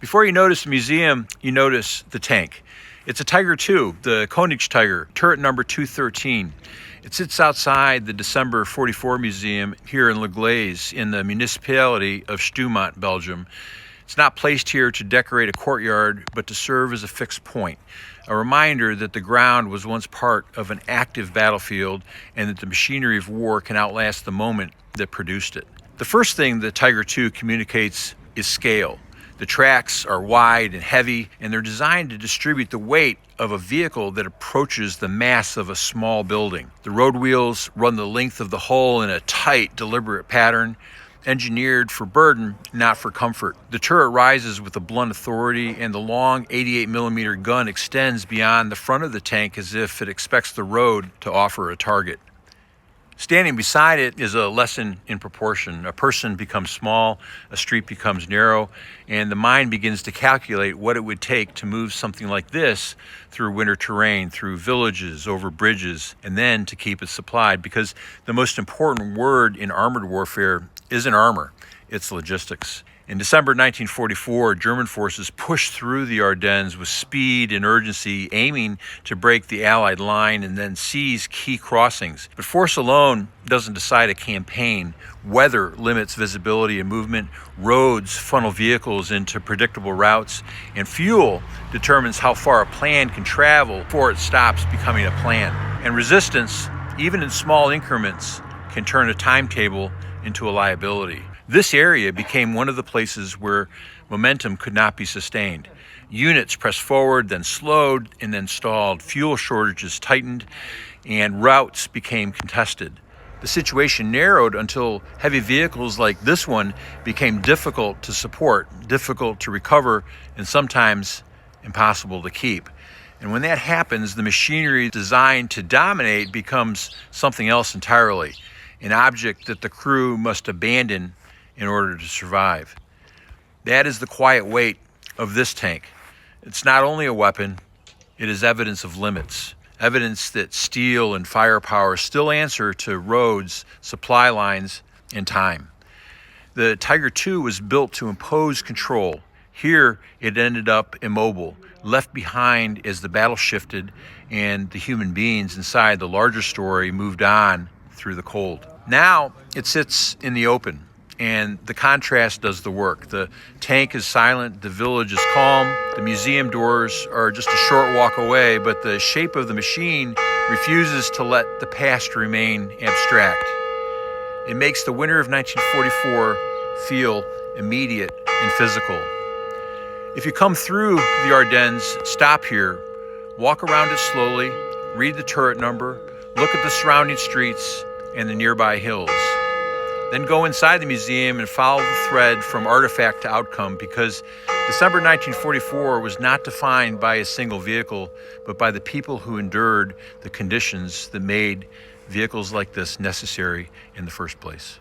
Before you notice the museum, you notice the tank. It's a Tiger II, the Koenigs Tiger, turret number 213. It sits outside the December 44 museum here in Gleize in the municipality of Stoumont, Belgium. It's not placed here to decorate a courtyard, but to serve as a fixed point, a reminder that the ground was once part of an active battlefield and that the machinery of war can outlast the moment that produced it. The first thing the Tiger II communicates is scale. The tracks are wide and heavy, and they're designed to distribute the weight of a vehicle that approaches the mass of a small building. The road wheels run the length of the hull in a tight, deliberate pattern, engineered for burden, not for comfort. The turret rises with a blunt authority, and the long 88mm gun extends beyond the front of the tank as if it expects the road to offer a target. Standing beside it is a lesson in proportion. A person becomes small, a street becomes narrow, and the mind begins to calculate what it would take to move something like this through winter terrain, through villages, over bridges, and then to keep it supplied. Because the most important word in armored warfare isn't armor, it's logistics. In December 1944, German forces pushed through the Ardennes with speed and urgency, aiming to break the Allied line and then seize key crossings. But force alone doesn't decide a campaign. Weather limits visibility and movement, roads funnel vehicles into predictable routes, and fuel determines how far a plan can travel before it stops becoming a plan. And resistance, even in small increments, can turn a timetable into a liability. This area became one of the places where momentum could not be sustained. Units pressed forward, then slowed, and then stalled. Fuel shortages tightened, and routes became contested. The situation narrowed until heavy vehicles like this one became difficult to support, difficult to recover, and sometimes impossible to keep. And when that happens, the machinery designed to dominate becomes something else entirely, an object that the crew must abandon in order to survive. That is the quiet weight of this tank. It's not only a weapon, it is evidence of limits, evidence that steel and firepower still answer to roads, supply lines, and time. The Tiger II was built to impose control. Here, it ended up immobile, left behind as the battle shifted and the human beings inside the larger story moved on through the cold. Now, it sits in the open, and the contrast does the work. The tank is silent, the village is calm, the museum doors are just a short walk away, but the shape of the machine refuses to let the past remain abstract. It makes the winter of 1944 feel immediate and physical. If you come through the Ardennes, stop here, walk around it slowly, read the turret number, look at the surrounding streets and the nearby hills. Then go inside the museum and follow the thread from artifact to outcome, because December 1944 was not defined by a single vehicle, but by the people who endured the conditions that made vehicles like this necessary in the first place.